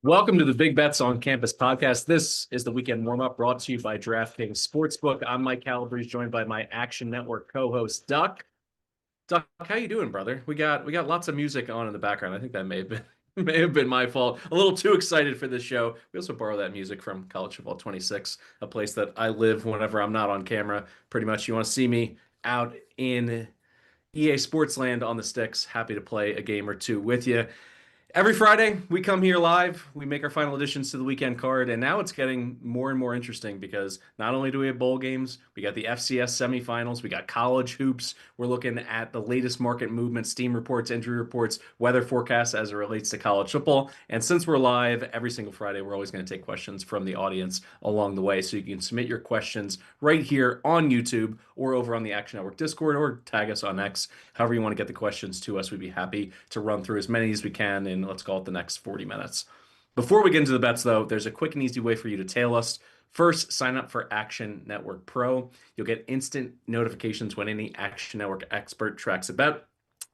Welcome to the Big Bets on Campus podcast. This is the weekend warm-up brought to you by DraftKings Sportsbook. I'm Mike Calabrese, joined by my Action Network co-host Duck. Duck, how you doing, brother? We got lots of music on in the background. I think that may have been my fault. A little too excited for this show. We also borrow that music from College Football 26, a place that I live whenever I'm not on camera. Pretty much, you want to see me out in EA Sportsland on the sticks. Happy to play a game or two with you. Every Friday, we come here live. We make our final additions to the weekend card, and now it's getting more and more interesting because not only do we have bowl games, we got the FCS semifinals, we got college hoops. We're looking at the latest market movements, team reports, injury reports, weather forecasts as it relates to college football. And since we're live every single Friday, we're always going to take questions from the audience along the way. So you can submit your questions right here on YouTube or over on the Action Network Discord or tag us on X. However you want to get the questions to us, we'd be happy to run through as many as we can in, let's call it, the next 40 minutes. Before we get into the bets, though, there's a quick and easy way for you to tail us. First, sign up for Action Network Pro. You'll get instant notifications when any Action Network expert tracks a bet.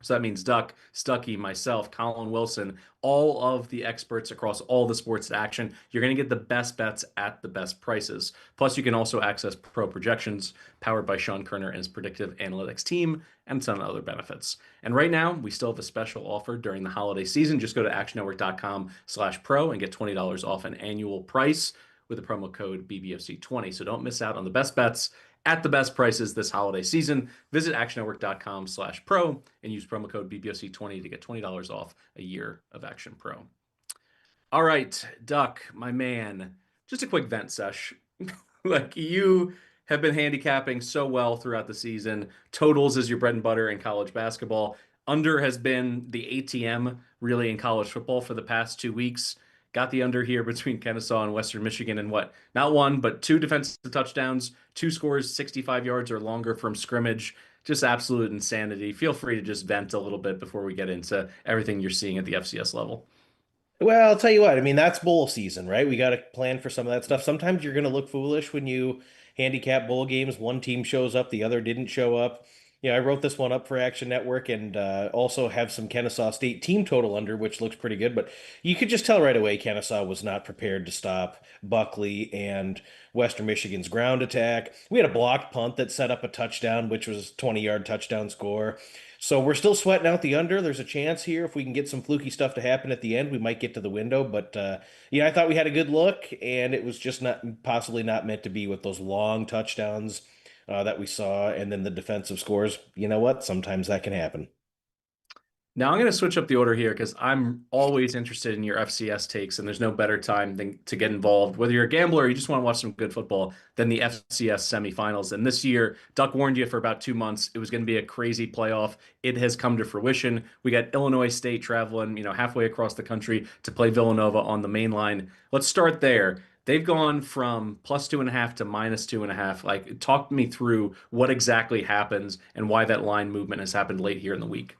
So that means Duck, Stucky, myself, Colin Wilson, all of the experts across all the sports to action. You're going to get the best bets at the best prices. Plus, you can also access pro projections powered by Sean Kerner and his predictive analytics team and a ton of other benefits. And right now, we still have a special offer during the holiday season. Just go to actionnetwork.com/pro and get $20 off an annual price with the promo code BBFC20. So don't miss out on the best bets at the best prices this holiday season. Visit actionnetwork.com/pro and use promo code BBFC20 to get $20 off a year of Action Pro. All right, Duck, my man, just a quick vent sesh. Like, you have been handicapping so well throughout the season. Totals is your bread and butter in college basketball. Under has been the ATM really in college football for the past 2 weeks. Got the under here between Kennesaw and Western Michigan, and what? Not one, but two defensive touchdowns, two scores 65 yards or longer from scrimmage. Just absolute insanity. Feel free to just vent a little bit before we get into everything you're seeing at the FCS level. Well, I'll tell you what, I mean, that's bowl season, right? We got to plan for some of that stuff. Sometimes you're going to look foolish when you handicap bowl games. One team shows up, the other didn't show up. I wrote this one up for Action Network and also have some Kennesaw State team total under, which looks pretty good. But you could just tell right away Kennesaw was not prepared to stop Buckley and Western Michigan's ground attack. We had a blocked punt that set up a touchdown, which was a 20-yard touchdown score. So we're still sweating out the under. There's a chance here if we can get some fluky stuff to happen at the end, we might get to the window. But I thought we had a good look, and it was just not possibly not meant to be with those long touchdowns that we saw, and then the defensive scores. You know what? Sometimes that can happen. Now I'm going to switch up the order here because I'm always interested in your FCS takes, and there's no better time than to get involved. Whether you're a gambler or you just want to watch some good football, than the FCS semifinals. And this year, Duck warned you for about 2 months it was going to be a crazy playoff. It has come to fruition. We got Illinois State traveling, halfway across the country to play Villanova on the main line. Let's start there. They've gone from +2.5 to -2.5. Like, talk me through what exactly happens and why that line movement has happened late here in the week.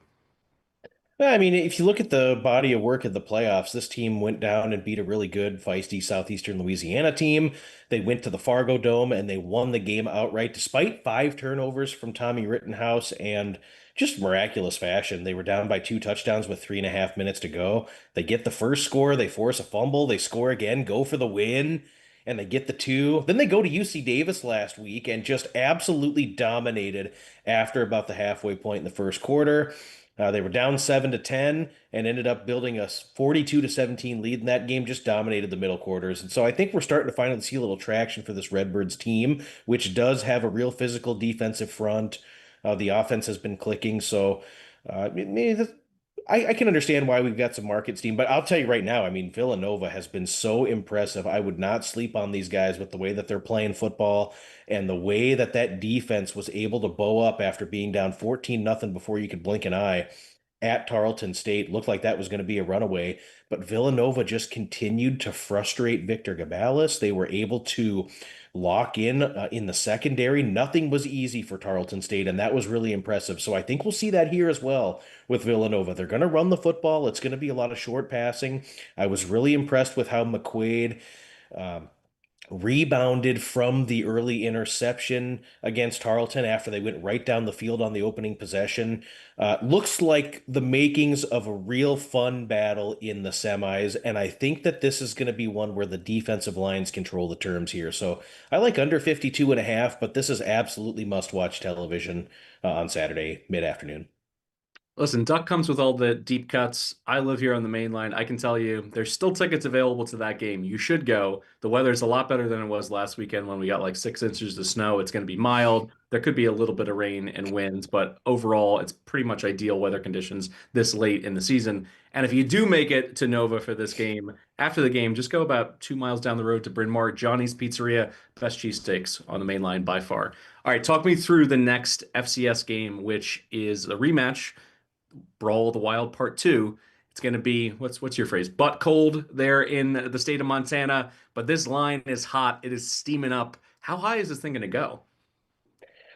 Well, I mean, if you look at the body of work of the playoffs, this team went down and beat a really good, feisty Southeastern Louisiana team. They went to the Fargo Dome and they won the game outright, despite 5 turnovers from Tommy Rittenhouse and just miraculous fashion. They were down by 2 touchdowns with 3.5 minutes to go. They get the first score, they force a fumble, they score again, go for the win, and they get the two. Then they go to UC Davis last week and just absolutely dominated after about the halfway point in the first quarter. They were down 7-10 and ended up building a 42-17 lead in that game, just dominated the middle quarters. And so I think we're starting to finally see a little traction for this Redbirds team, which does have a real physical defensive front. The offense has been clicking. So maybe I can understand why we've got some market steam, but I'll tell you right now, I mean, Villanova has been so impressive. I would not sleep on these guys with the way that they're playing football and the way that that defense was able to bow up after being down 14-0 before you could blink an eye at Tarleton State. Looked like that was going to be a runaway, but Villanova just continued to frustrate Victor Gabalis. They were able to lock in the secondary. Nothing was easy for Tarleton State, and that was really impressive. So I think we'll see that here as well with Villanova. They're going to run the football. It's going to be a lot of short passing. I was really impressed with how McQuaid um, rebounded from the early interception against Tarleton after they went right down the field on the opening possession. Looks like the makings of a real fun battle in the semis, and I think that this is going to be one where the defensive lines control the terms here. So I like under 52.5, but this is absolutely must-watch television on Saturday mid-afternoon. Listen, Duck comes with all the deep cuts. I live here on the main line. I can tell you there's still tickets available to that game. You should go. The weather's a lot better than it was last weekend when we got like 6 inches of snow. It's going to be mild. There could be a little bit of rain and winds, but overall, it's pretty much ideal weather conditions this late in the season. And if you do make it to Nova for this game, after the game, just go about 2 miles down the road to Bryn Mawr, Johnny's Pizzeria, best cheesesteaks on the main line by far. All right, talk me through the next FCS game, which is a rematch. Brawl of the Wild Part 2. It's going to be what's your phrase? Butt cold there in the state of Montana, but this line is hot. It is steaming up. How high is this thing going to go?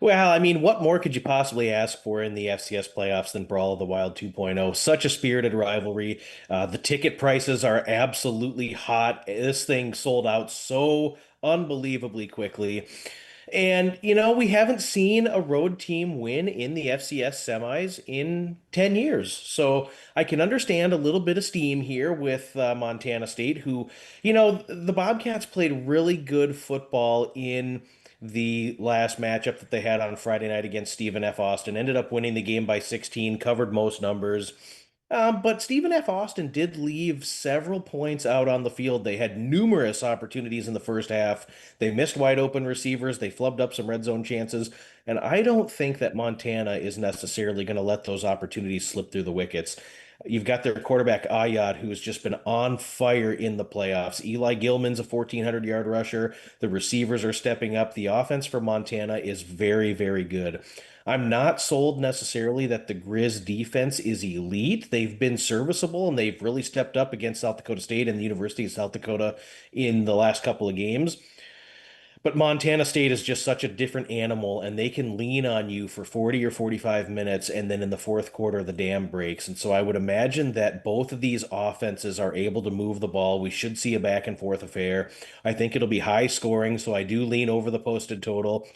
Well, I mean, what more could you possibly ask for in the FCS playoffs than Brawl of the Wild 2.0? Such a spirited rivalry. The ticket prices are absolutely hot. This thing sold out so unbelievably quickly. And, we haven't seen a road team win in the FCS semis in 10 years. So I can understand a little bit of steam here with Montana State, who, the Bobcats played really good football in the last matchup that they had on Friday night against Stephen F. Austin. Ended up winning the game by 16, covered most numbers. But Stephen F. Austin did leave several points out on the field. They had numerous opportunities in the first half. They missed wide open receivers. They flubbed up some red zone chances. And I don't think that Montana is necessarily going to let those opportunities slip through the wickets. You've got their quarterback Ayad, who's just been on fire in the playoffs. Eli Gilman's a 1,400-yard rusher. The receivers are stepping up. The offense for Montana is very, very good. I'm not sold necessarily that the Grizz defense is elite. They've been serviceable and they've really stepped up against South Dakota State and the University of South Dakota in the last couple of games. But Montana State is just such a different animal, and they can lean on you for 40 or 45 minutes, and then in the fourth quarter, the dam breaks. And so I would imagine that both of these offenses are able to move the ball. We should see a back and forth affair. I think it'll be high scoring, so I do lean over the posted total.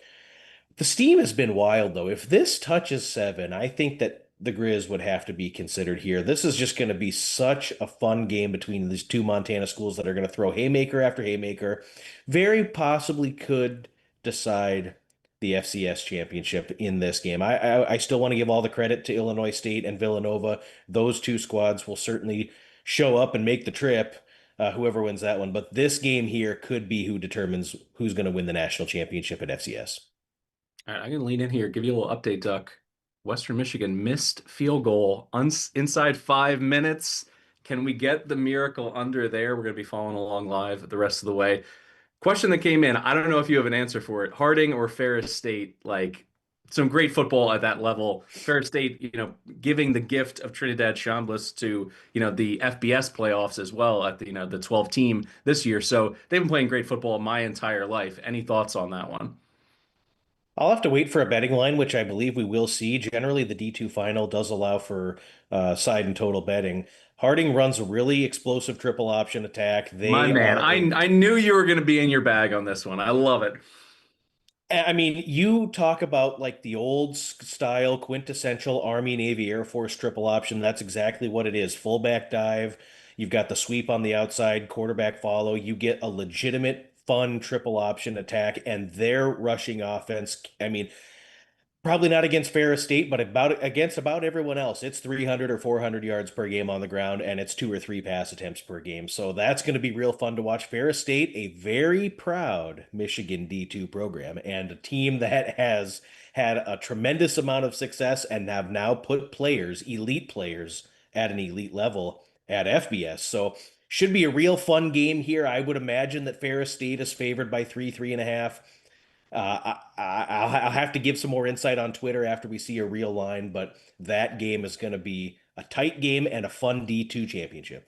The steam has been wild, though. If this touches 7, I think that the Grizz would have to be considered here. This is just going to be such a fun game between these two Montana schools that are going to throw haymaker after haymaker. Very possibly could decide the FCS championship in this game. I still want to give all the credit to Illinois State and Villanova. Those two squads will certainly show up and make the trip, whoever wins that one. But this game here could be who determines who's going to win the national championship at FCS. All right, I'm going to lean in here, give you a little update, Duck. Western Michigan missed field goal inside 5 minutes. Can we get the miracle under there? We're going to be following along live the rest of the way. Question that came in, I don't know if you have an answer for it. Harding or Ferris State, like some great football at that level. Ferris State, giving the gift of Trinidad Chambliss to, the FBS playoffs as well at the 12 team this year. So they've been playing great football my entire life. Any thoughts on that one? I'll have to wait for a betting line, which I believe we will see. Generally, the D2 final does allow for side and total betting. Harding runs a really explosive triple option attack. My They man, are a I knew you were going to be in your bag on this one. I love it. I mean, you talk about like the old style quintessential Army, Navy, Air Force triple option. That's exactly what it is. Fullback dive. You've got the sweep on the outside, quarterback follow. You get a legitimate, fun triple option attack, and their rushing offense. I mean, probably not against Ferris State, but against about everyone else. It's 300 or 400 yards per game on the ground, and it's 2 or 3 pass attempts per game. So that's going to be real fun to watch. Ferris State, a very proud Michigan D2 program, and a team that has had a tremendous amount of success and have now put players, elite players, at an elite level at FBS. So should be a real fun game here. I would imagine that Ferris State is favored by 3.5. I'll have to give some more insight on Twitter after we see a real line, but that game is going to be a tight game and a fun D2 championship.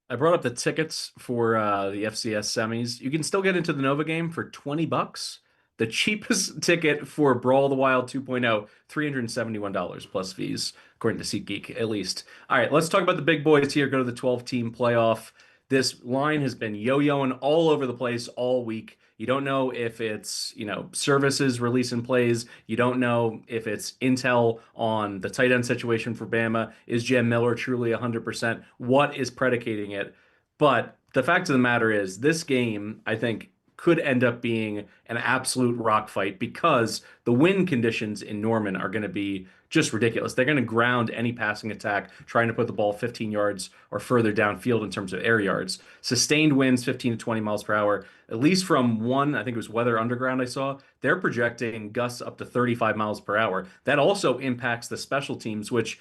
I brought up the tickets for the FCS semis. You can still get into the Nova game for $20. The cheapest ticket for Brawl of the Wild 2.0, $371 plus fees, according to SeatGeek, at least. All right, let's talk about the big boys here. Go to the 12-team playoff. This line has been yo-yoing all over the place all week. You don't know if it's, services releasing plays. You don't know if it's intel on the tight end situation for Bama. Is Jam Miller truly 100%? What is predicating it? But the fact of the matter is, this game, I think, could end up being an absolute rock fight because the wind conditions in Norman are going to be just ridiculous. They're going to ground any passing attack trying to put the ball 15 yards or further downfield in terms of air yards. Sustained winds 15 to 20 miles per hour, at least from one, I think it was Weather Underground I saw, they're projecting gusts up to 35 miles per hour. That also impacts the special teams, which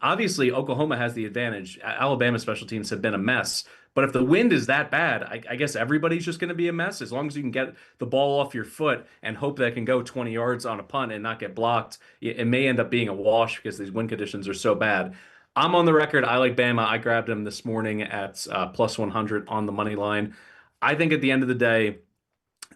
obviously Oklahoma has the advantage. Alabama special teams have been a mess. But if the wind is that bad, I guess everybody's just going to be a mess as long as you can get the ball off your foot and hope that it can go 20 yards on a punt and not get blocked. It may end up being a wash because these wind conditions are so bad. I'm on the record. I like Bama. I grabbed him this morning at plus 100 on the money line. I think at the end of the day,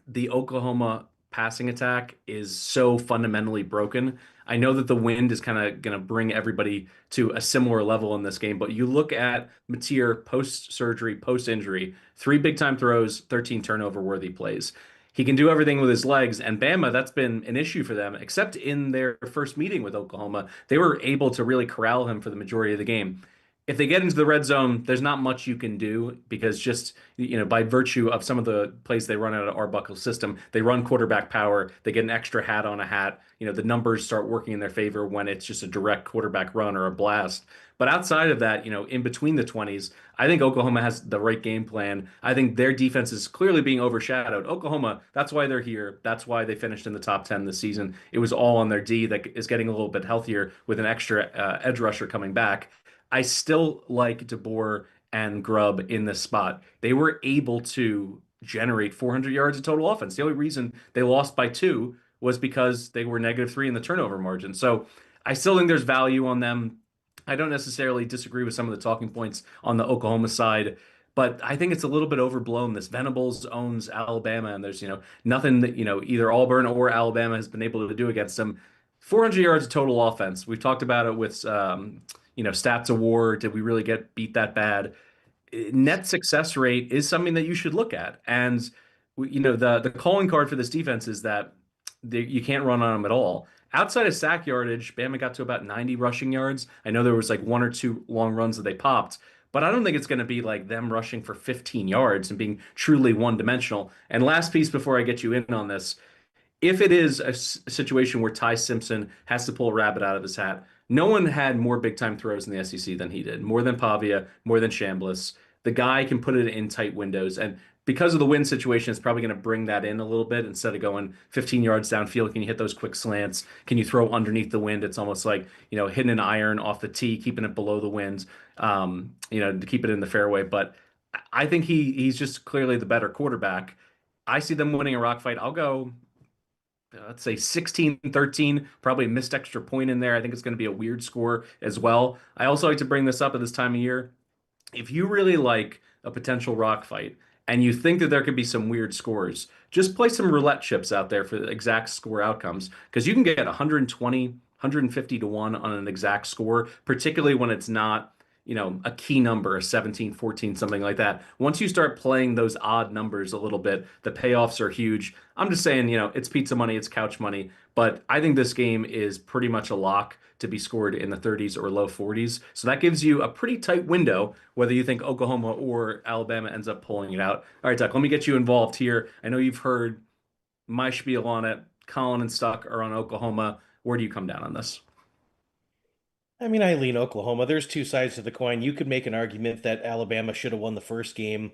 the Oklahoma passing attack is so fundamentally broken. I know that the wind is kind of going to bring everybody to a similar level in this game, but you look at Mateer post surgery, post injury, three big time throws, 13 turnover worthy plays. He can do everything with his legs, and Bama, that's been an issue for them, except in their first meeting with Oklahoma. They were able to really corral him for the majority of the game. If they get into the red zone, there's not much you can do because just by virtue of some of the plays they run out of Arbuckle's system, they run quarterback power. They get an extra hat on a hat. The numbers start working in their favor when it's just a direct quarterback run or a blast. But outside of that, in between the 20s, I think Oklahoma has the right game plan. I think their defense is clearly being overshadowed. Oklahoma, that's why they're here. That's why they finished in the top 10 this season. It was all on their D that is getting a little bit healthier with an extra edge rusher coming back. I still like DeBoer and Grubb in this spot. They were able to generate 400 yards of total offense. The only reason they lost by two was because they were -3 in the turnover margin. So I still think there's value on them. I don't necessarily disagree with some of the talking points on the Oklahoma side, but I think it's a little bit overblown. This Venables owns Alabama, and there's, nothing that, either Auburn or Alabama has been able to do against them. 400 yards of total offense. We've talked about it with stats of war. Did we really get beat that bad? Net success rate is something that you should look at. And the calling card for this defense is that you can't run on them at all. Outside of sack yardage, Bama got to about 90 rushing yards. I know there was like one or two long runs that they popped, but I don't think it's going to be like them rushing for 15 yards and being truly one-dimensional. And last piece before I get you in on this, if it is a situation where Ty Simpson has to pull a rabbit out of his hat, no one had more big time throws in the SEC than he did. More than Pavia, more than Chambliss. The guy can put it in tight windows. And because of the wind situation, it's probably going to bring that in a little bit. Instead of going 15 yards downfield, can you hit those quick slants? Can you throw underneath the wind? It's almost like, hitting an iron off the tee, keeping it below the wind, to keep it in the fairway. But I think he's just clearly the better quarterback. I see them winning a rock fight. I'll go, let's say 16-13, probably a missed extra point in there. I think it's going to be a weird score as well. I also like to bring this up at this time of year. If you really like a potential rock fight and you think that there could be some weird scores, just play some roulette chips out there for the exact score outcomes because you can get 120, 150 to 1 on an exact score, particularly when it's not a key number, a 17, 14, something like that. Once you start playing those odd numbers a little bit, the payoffs are huge. I'm just saying, it's pizza money, it's couch money, but I think this game is pretty much a lock to be scored in the 30s or low 40s. So that gives you a pretty tight window, whether you think Oklahoma or Alabama ends up pulling it out. All right, Duck, let me get you involved here. I know you've heard my spiel on it. Colin and Stuck are on Oklahoma. Where do you come down on this? I mean, I lean Oklahoma. There's two sides to the coin. You could make an argument that Alabama should have won the first game.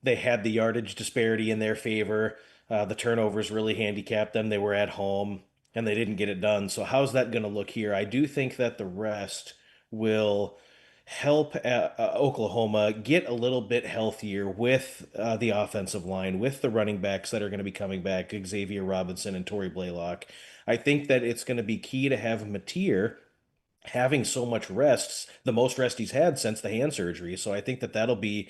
They had the yardage disparity in their favor. The turnovers really handicapped them. They were at home and they didn't get it done. So how's that going to look here? I do think that the rest will help Oklahoma get a little bit healthier with the offensive line, with the running backs that are going to be coming back, Xavier Robinson and Torrey Blaylock. I think that it's going to be key to have Mateer having so much rest, the most rest he's had since the hand surgery. So I think that that'll be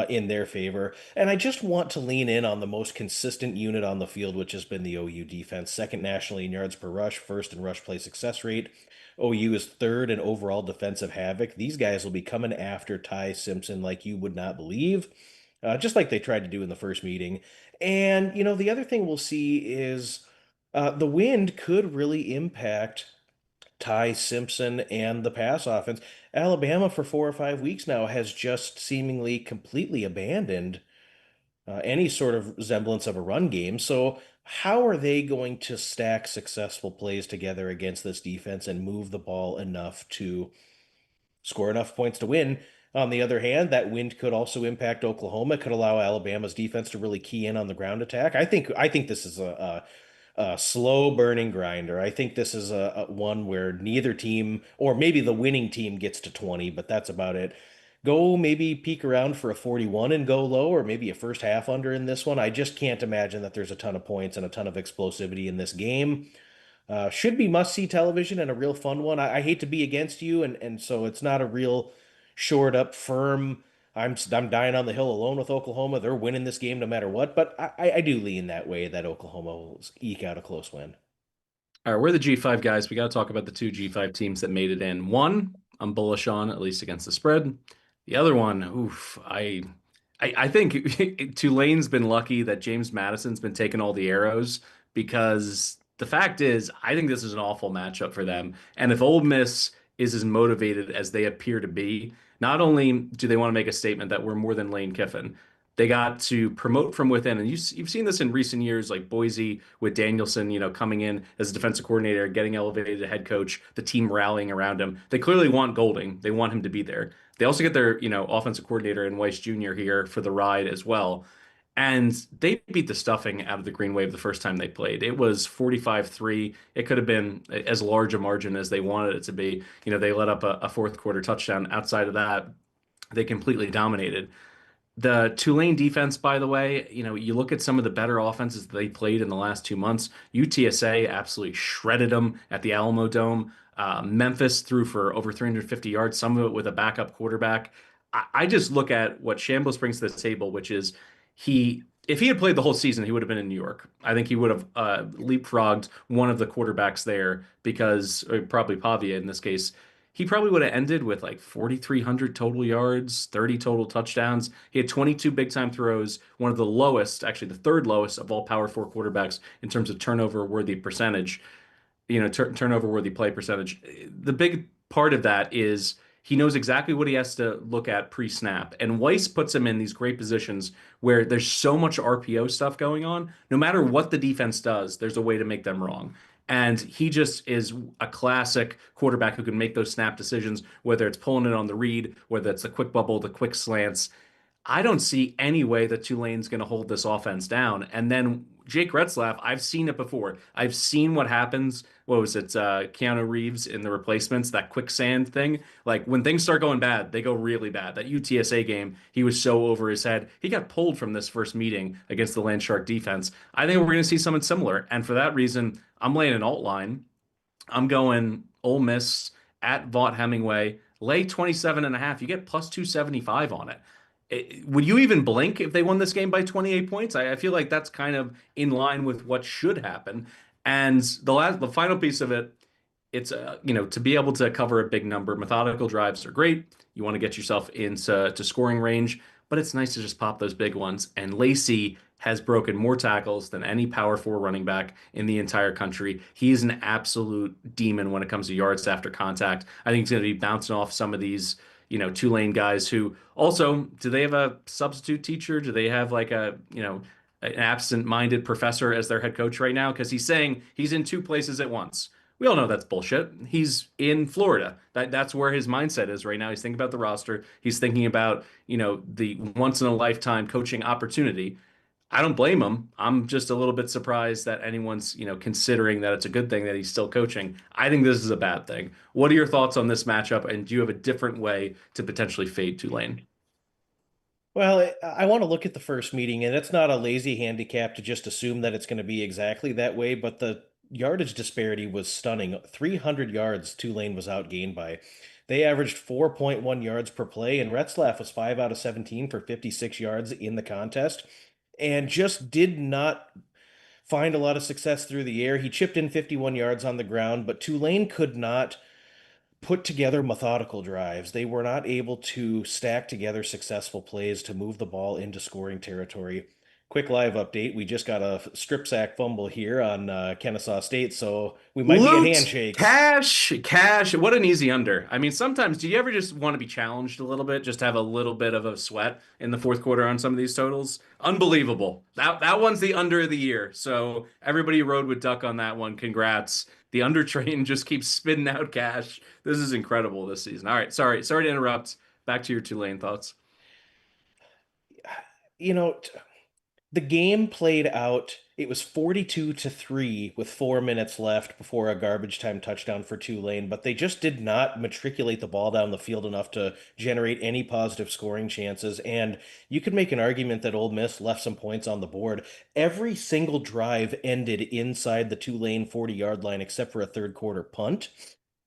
in their favor. And I just want to lean in on the most consistent unit on the field, which has been the OU defense. Second nationally in yards per rush, first in rush play success rate. OU is third in overall defensive havoc. These guys will be coming after Ty Simpson like you would not believe, just like they tried to do in the first meeting. And, the other thing we'll see is the wind could really impact Ty Simpson and the pass offense. Alabama, for 4 or 5 weeks now, has just seemingly completely abandoned any sort of semblance of a run game. So, how are they going to stack successful plays together against this defense and move the ball enough to score enough points to win? On the other hand, that wind could also impact Oklahoma. It could allow Alabama's defense to really key in on the ground attack. I think this is a slow burning grinder. I think this is a one where neither team, or maybe the winning team, gets to 20, but that's about it. Go maybe peek around for a 41 and go low, or maybe a first half under in this one. I just can't imagine that there's a ton of points and a ton of explosivity in this game. Should be must-see television and a real fun one. I hate to be against you, and so it's not a real shored up, firm. I'm dying on the hill alone with Oklahoma. They're winning this game no matter what, but I do lean that way that Oklahoma will eke out a close win. All right, we're the G5 guys. We got to talk about the two G5 teams that made it in. One, I'm bullish on, at least against the spread. The other one, oof, I think Tulane's been lucky that James Madison's been taking all the arrows because the fact is, I think this is an awful matchup for them. And if Ole Miss is as motivated as they appear to be, not only do they want to make a statement that we're more than Lane Kiffin, they got to promote from within. And you've seen this in recent years, like Boise with Danielson, coming in as a defensive coordinator, getting elevated to head coach, the team rallying around him. They clearly want Golding. They want him to be there. They also get their, offensive coordinator in Weiss Jr. here for the ride as well. And they beat the stuffing out of the Green Wave the first time they played. It was 45-3. It could have been as large a margin as they wanted it to be. They let up a fourth quarter touchdown. Outside of that, they completely dominated. The Tulane defense, by the way, you look at some of the better offenses that they played in the last 2 months. UTSA absolutely shredded them at the Alamo Dome. Memphis threw for over 350 yards, some of it with a backup quarterback. I just look at what Shambles brings to the table, which is if he had played the whole season, he would have been in New York. I think he would have leapfrogged one of the quarterbacks there because, or probably Pavia in this case, he probably would have ended with like 4,300 total yards, 30 total touchdowns. He had 22 big time throws, one of the lowest, actually the third lowest of all Power Four quarterbacks in terms of turnover worthy percentage, turnover worthy play percentage. The big part of that is he knows exactly what he has to look at pre-snap. And Weiss puts him in these great positions where there's so much RPO stuff going on. No matter what the defense does, there's a way to make them wrong. And he just is a classic quarterback who can make those snap decisions, whether it's pulling it on the read, whether it's the quick bubble, the quick slants. I don't see any way that Tulane's going to hold this offense down. And then Jake Retzlaff, I've seen it before. I've seen what happens. What was it? Keanu Reeves in the replacements, that quicksand thing. Like when things start going bad, they go really bad. That UTSA game, he was so over his head. He got pulled from this first meeting against the Landshark defense. I think we're going to see something similar. And for that reason, I'm laying an alt line. I'm going Ole Miss at Vaught Hemingway. Lay 27.5. You get plus 275 on it. Would you even blink if they won this game by 28 points? I feel like that's kind of in line with what should happen. And the final piece of it, it's to be able to cover a big number. Methodical drives are great. You want to get yourself into scoring range, but it's nice to just pop those big ones. And Lacey has broken more tackles than any Power Four running back in the entire country. He is an absolute demon when it comes to yards after contact. I think he's going to be bouncing off some of these, Tulane guys who also, do they have a substitute teacher? Do they have like an absent-minded professor as their head coach right now? Because he's saying he's in two places at once. We all know that's bullshit. He's in Florida. That's where his mindset is right now. He's thinking about the roster. He's thinking about, the once in a lifetime coaching opportunity. I don't blame him. I'm just a little bit surprised that anyone's, considering that it's a good thing that he's still coaching. I think this is a bad thing. What are your thoughts on this matchup? And do you have a different way to potentially fade Tulane? Well, I want to look at the first meeting, and it's not a lazy handicap to just assume that it's going to be exactly that way. But yardage disparity was stunning. 300 yards Tulane was outgained by. They averaged 4.1 yards per play, and Retzlaff was 5 out of 17 for 56 yards in the contest, and just did not find a lot of success through the air. He chipped in 51 yards on the ground, but Tulane could not put together methodical drives. They were not able to stack together successful plays to move the ball into scoring territory. Quick live update. We just got a strip sack fumble here on Kennesaw State, so we might be at Loot, handshakes. cash. What an easy under. I mean, sometimes do you ever just want to be challenged a little bit, just have a little bit of a sweat in the fourth quarter on some of these totals? Unbelievable. That one's the under of the year. So everybody rode with Duck on that one. Congrats. The under train just keeps spitting out cash. This is incredible this season. All right, sorry to interrupt. Back to your Tulane thoughts. You know, the game played out. It was 42-3 with 4 minutes left before a garbage time touchdown for Tulane, but they just did not matriculate the ball down the field enough to generate any positive scoring chances. And you could make an argument that Ole Miss left some points on the board. Every single drive ended inside the Tulane 40-yard line except for a third quarter punt.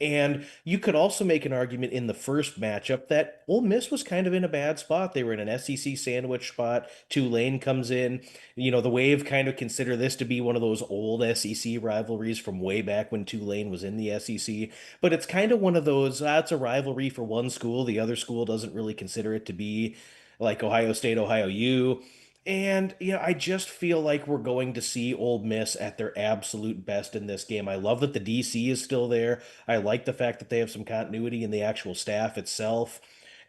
And you could also make an argument in the first matchup that Ole Miss was kind of in a bad spot. They were in an SEC sandwich spot. Tulane comes in. The Wave kind of consider this to be one of those old SEC rivalries from way back when Tulane was in the SEC. But it's kind of one of those, it's a rivalry for one school. The other school doesn't really consider it to be like Ohio State, Ohio U. And, I just feel like we're going to see Ole Miss at their absolute best in this game. I love that the DC is still there. I like the fact that they have some continuity in the actual staff itself.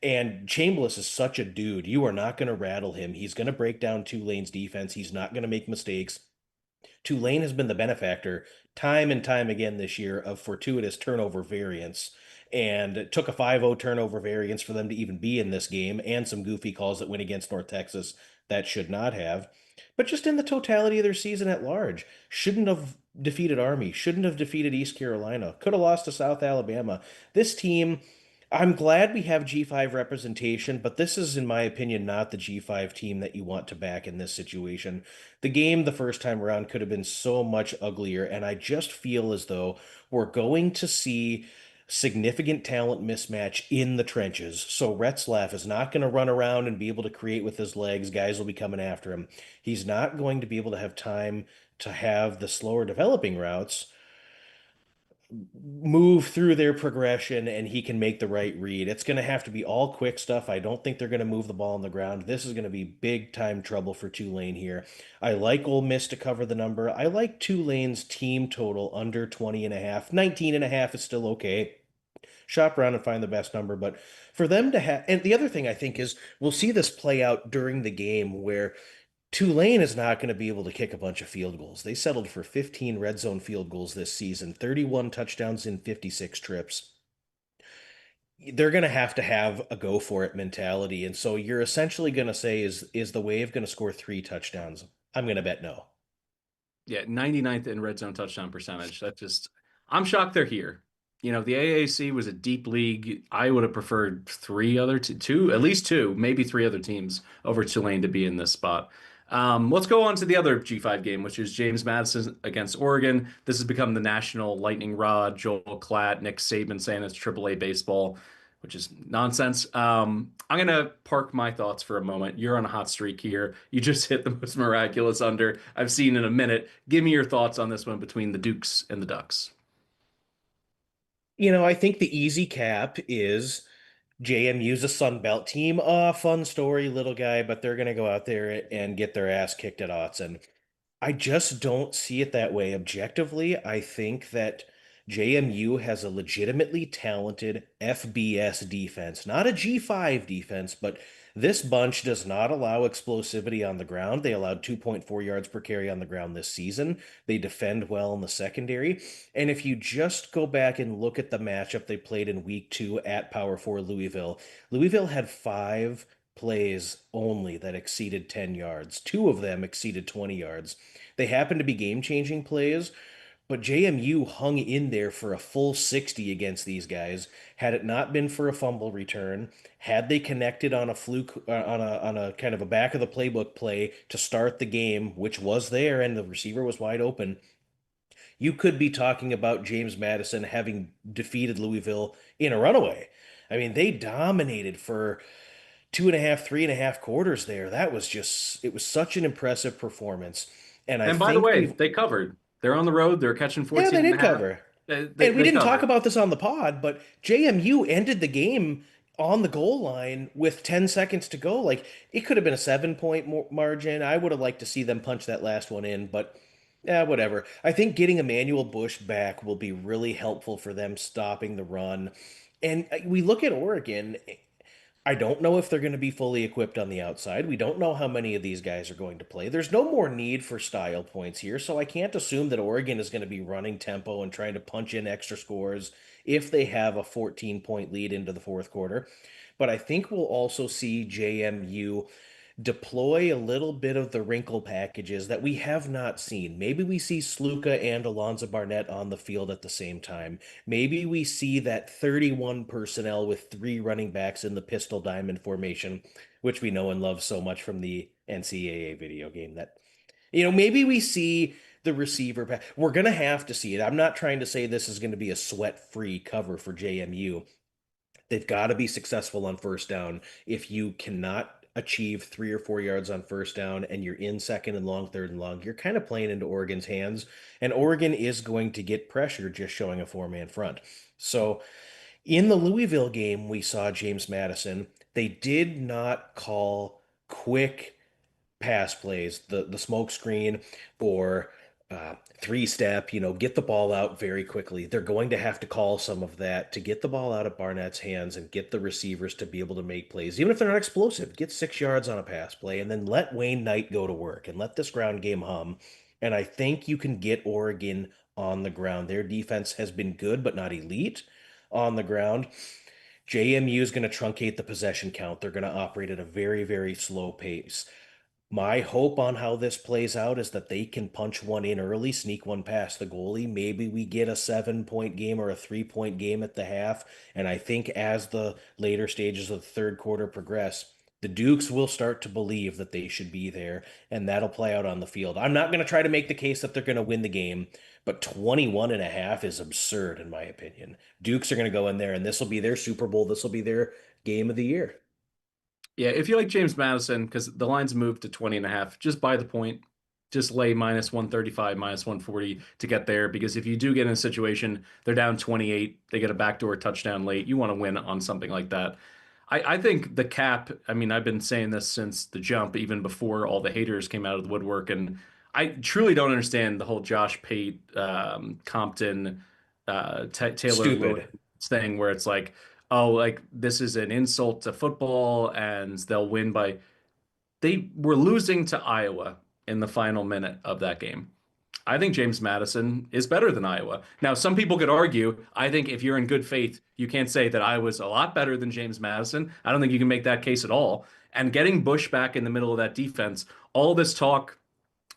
And Chambliss is such a dude. You are not going to rattle him. He's going to break down Tulane's defense. He's not going to make mistakes. Tulane has been the benefactor time and time again this year of fortuitous turnover variance. And it took a 5-0 turnover variance for them to even be in this game, and some goofy calls that went against North Texas that should not have. But just in the totality of their season at large, shouldn't have defeated Army, shouldn't have defeated East Carolina, could have lost to South Alabama. This team, I'm glad we have G5 representation, but this is, in my opinion, not the G5 team that you want to back in this situation. The game the first time around could have been so much uglier, and I just feel as though we're going to see significant talent mismatch in the trenches. So Retzlaff is not going to run around and be able to create with his legs. Guys will be coming after him. He's not going to be able to have time to have the slower developing routes move through their progression, and he can make the right read. It's going to have to be all quick stuff. I don't think they're going to move the ball on the ground. This is going to be big time trouble for Tulane here. I like Ole Miss to cover the number. I like Tulane's team total under 20 and a half. 19 and a half is still okay. Shop around and find the best number, but for them to have, and the other thing I think is we'll see this play out during the game where Tulane is not going to be able to kick a bunch of field goals. They settled for 15 red zone field goals this season, 31 touchdowns in 56 trips. They're going to have a go for it mentality. And so you're essentially going to say, is the Wave going to score 3 touchdowns? I'm going to bet no. Yeah, 99th in red zone touchdown percentage. I'm shocked they're here. The AAC was a deep league. I would have preferred two, at least two, maybe three other teams over Tulane to be in this spot. Let's go on to the other G5 game, which is James Madison against Oregon. This has become the national lightning rod. Joel Klatt, Nick Saban saying it's AAA baseball, which is nonsense. I'm going to park my thoughts for a moment. You're on a hot streak here. You just hit the most miraculous under I've seen in a minute. Give me your thoughts on this one between the Dukes and the Ducks. I think the easy cap is JMU's a Sun Belt team. Fun story, little guy, but they're going to go out there and get their ass kicked at Autzen. I just don't see it that way. Objectively, I think that JMU has a legitimately talented FBS defense, not a G5 defense, but this bunch does not allow explosivity on the ground. They allowed 2.4 yards per carry on the ground this season. They defend well in the secondary. And if you just go back and look at the matchup they played in week 2 at Power 4 Louisville, Louisville had 5 plays only that exceeded 10 yards. 2 of them exceeded 20 yards. They happened to be game-changing plays, but JMU hung in there for a full 60 against these guys. Had it not been for a fumble return, had they connected on a fluke on a kind of a back of the playbook play to start the game, which was there and the receiver was wide open, you could be talking about James Madison having defeated Louisville in a runaway. I mean, they dominated for 2.5, 3.5 quarters there. That was just, it was such an impressive performance. And I And by the think way, we've, they covered. They're on the road. They're catching yeah, 14 they and a did half. cover. They, And we they didn't talk covered. about this on the pod, but JMU ended the game on the goal line with 10 seconds to go. Like it could have been a 7 point margin. I would have liked to see them punch that last one in, but yeah, whatever. I think getting Emmanuel Bush back will be really helpful for them stopping the run. And we look at Oregon. I don't know if they're going to be fully equipped on the outside. We don't know how many of these guys are going to play. There's no more need for style points here, so I can't assume that Oregon is going to be running tempo and trying to punch in extra scores if they have a 14-point lead into the fourth quarter. But I think we'll also see JMU deploy a little bit of the wrinkle packages that we have not seen. Maybe we see Sluka and Alonzo Barnett on the field at the same time. Maybe we see that 31 personnel with three running backs in the pistol diamond formation, which we know and love so much from the NCAA video game that, maybe we see the receiver. We're going to have to see it. I'm not trying to say this is going to be a sweat-free cover for JMU. They've got to be successful on first down. If you cannot achieve 3 or 4 yards on first down and you're in second and long, third and long, you're kind of playing into Oregon's hands. And Oregon is going to get pressure just showing a four-man front. So in the Louisville game, we saw James Madison. They did not call quick pass plays, the smoke screen or three step, get the ball out very quickly. They're going to have to call some of that to get the ball out of Barnett's hands and get the receivers to be able to make plays, even if they're not explosive. Get 6 yards on a pass play and then let Wayne Knight go to work and let this ground game hum. And I think you can get Oregon on the ground. Their defense has been good, but not elite on the ground. JMU is going to truncate the possession count. They're going to operate at a very, very slow pace. My hope on how this plays out is that they can punch one in early, sneak one past the goalie. Maybe we get a 7 point game or a 3 point game at the half. And I think as the later stages of the third quarter progress, the Dukes will start to believe that they should be there, and that'll play out on the field. I'm not going to try to make the case that they're going to win the game, but 21.5 is absurd, in my opinion. Dukes are going to go in there, and this will be their Super Bowl. This will be their game of the year. Yeah, if you like James Madison, because the line's moved to 20 and a half, just buy the point. Just lay minus 135, minus 140 to get there. Because if you do get in a situation, they're down 28, they get a backdoor touchdown late, you want to win on something like that. I think the cap, I mean, I've been saying this since the jump, even before all the haters came out of the woodwork. And I truly don't understand the whole Josh Pate, Compton, Taylor Lewis Stupid. thing where it's like, oh, like this is an insult to football and they'll win by. They were losing to Iowa in the final minute of that game. I think James Madison is better than Iowa. Now, some people could argue, I think if you're in good faith, you can't say that Iowa's a lot better than James Madison. I don't think you can make that case at all. And getting Bush back in the middle of that defense, all this talk,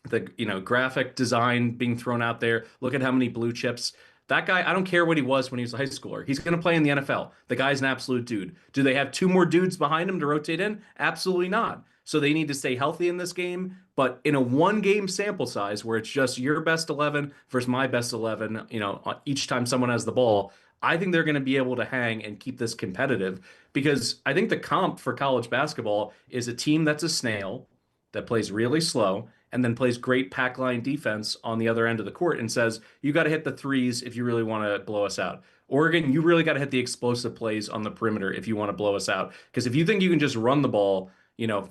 the graphic design being thrown out there. Look at how many blue chips. That guy, I don't care what he was when he was a high schooler. He's going to play in the NFL. The guy's an absolute dude. Do they have two more dudes behind him to rotate in? Absolutely not. So they need to stay healthy in this game. But in a one game sample size where it's just your best 11 versus my best 11, each time someone has the ball, I think they're going to be able to hang and keep this competitive because I think the comp for college basketball is a team that's a snail that plays really slow and then plays great pack line defense on the other end of the court and says, you got to hit the threes if you really want to blow us out. Oregon, you really got to hit the explosive plays on the perimeter if you want to blow us out. Because if you think you can just run the ball,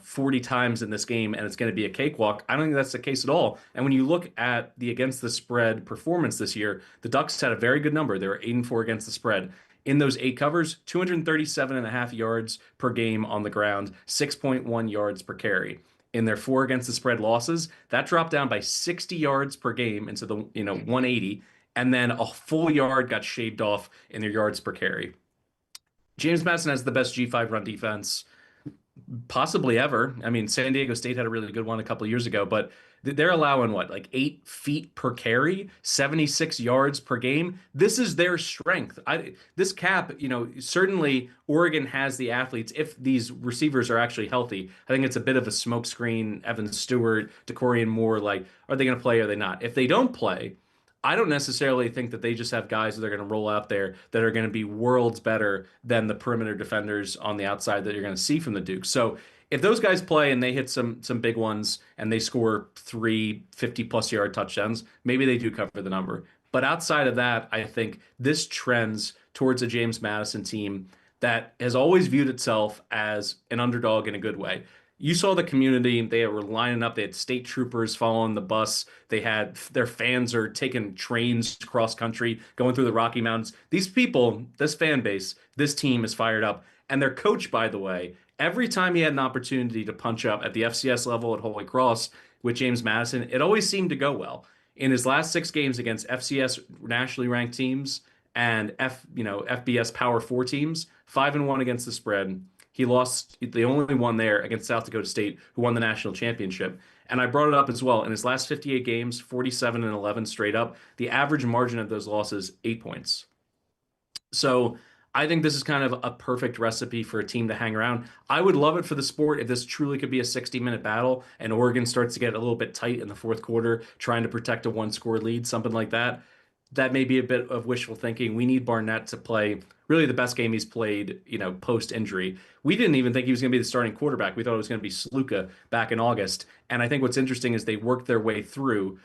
40 times in this game and it's going to be a cakewalk, I don't think that's the case at all. And when you look at the against the spread performance this year, the Ducks had a very good number. They were 8-4 against the spread. In those 8 covers, 237.5 yards per game on the ground, 6.1 yards per carry in their 4 against the spread losses, that dropped down by 60 yards per game into the 180, and then a full yard got shaved off in their yards per carry. James Madison has the best G5 run defense possibly ever. I mean, San Diego State had a really good one a couple of years ago, but they're allowing what, like 8 feet per carry, 76 yards per game. This is their strength. This cap, certainly Oregon has the athletes if these receivers are actually healthy. I think it's a bit of a smokescreen. Evan Stewart, DeCorian Moore, like, are they going to play? Are they not? If they don't play, I don't necessarily think that they just have guys that are going to roll out there that are going to be worlds better than the perimeter defenders on the outside that you're going to see from the Duke. So if those guys play and they hit some big ones and they score 3 50+ yard touchdowns, maybe they do cover the number. But outside of that, I think this trends towards a James Madison team that has always viewed itself as an underdog in a good way. You saw the community, they were lining up, they had state troopers following the bus. They had their fans are taking trains cross country, going through the Rocky Mountains. These people, this fan base, this team is fired up. And their coach, by the way, every time he had an opportunity to punch up at the FCS level at Holy Cross with James Madison, it always seemed to go well. In his last 6 games against FCS nationally ranked teams and FBS Power 4 teams, 5-1 against the spread. He lost the only one there against South Dakota State, who won the national championship. And I brought it up as well. In his last 58 games, 47-11 straight up, the average margin of those losses, 8 points. So I think this is kind of a perfect recipe for a team to hang around. I would love it for the sport if this truly could be a 60-minute battle and Oregon starts to get a little bit tight in the fourth quarter, trying to protect a one-score lead, something like that. That may be a bit of wishful thinking. We need Barnett to play really the best game he's played, post injury. We didn't even think he was going to be the starting quarterback. We thought it was going to be Sluka back in August. And I think what's interesting is they worked their way through,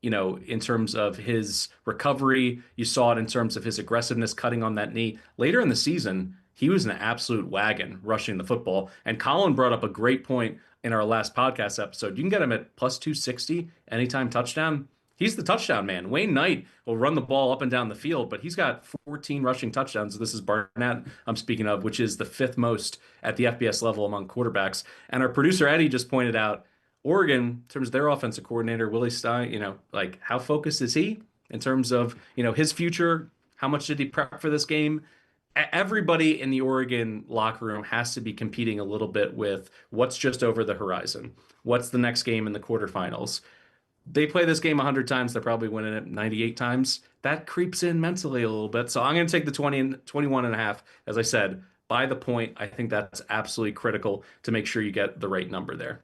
in terms of his recovery. You saw it in terms of his aggressiveness, cutting on that knee. Later in the season, he was an absolute wagon rushing the football. And Colin brought up a great point in our last podcast episode. You can get him at plus 260 anytime touchdown. He's the touchdown man. Wayne Knight will run the ball up and down the field, but he's got 14 rushing touchdowns. This is Barnett I'm speaking of, which is the 5th most at the FBS level among quarterbacks. And our producer Eddie just pointed out Oregon, in terms of their offensive coordinator, Willie Stein, how focused is he in terms of, his future? How much did he prep for this game? Everybody in the Oregon locker room has to be competing a little bit with what's just over the horizon. What's the next game in the quarterfinals? They play this game 100 times, they're probably winning it 98 times. That creeps in mentally a little bit. So I'm going to take the 20 and 21 and a half. As I said, by the point, I think that's absolutely critical to make sure you get the right number there.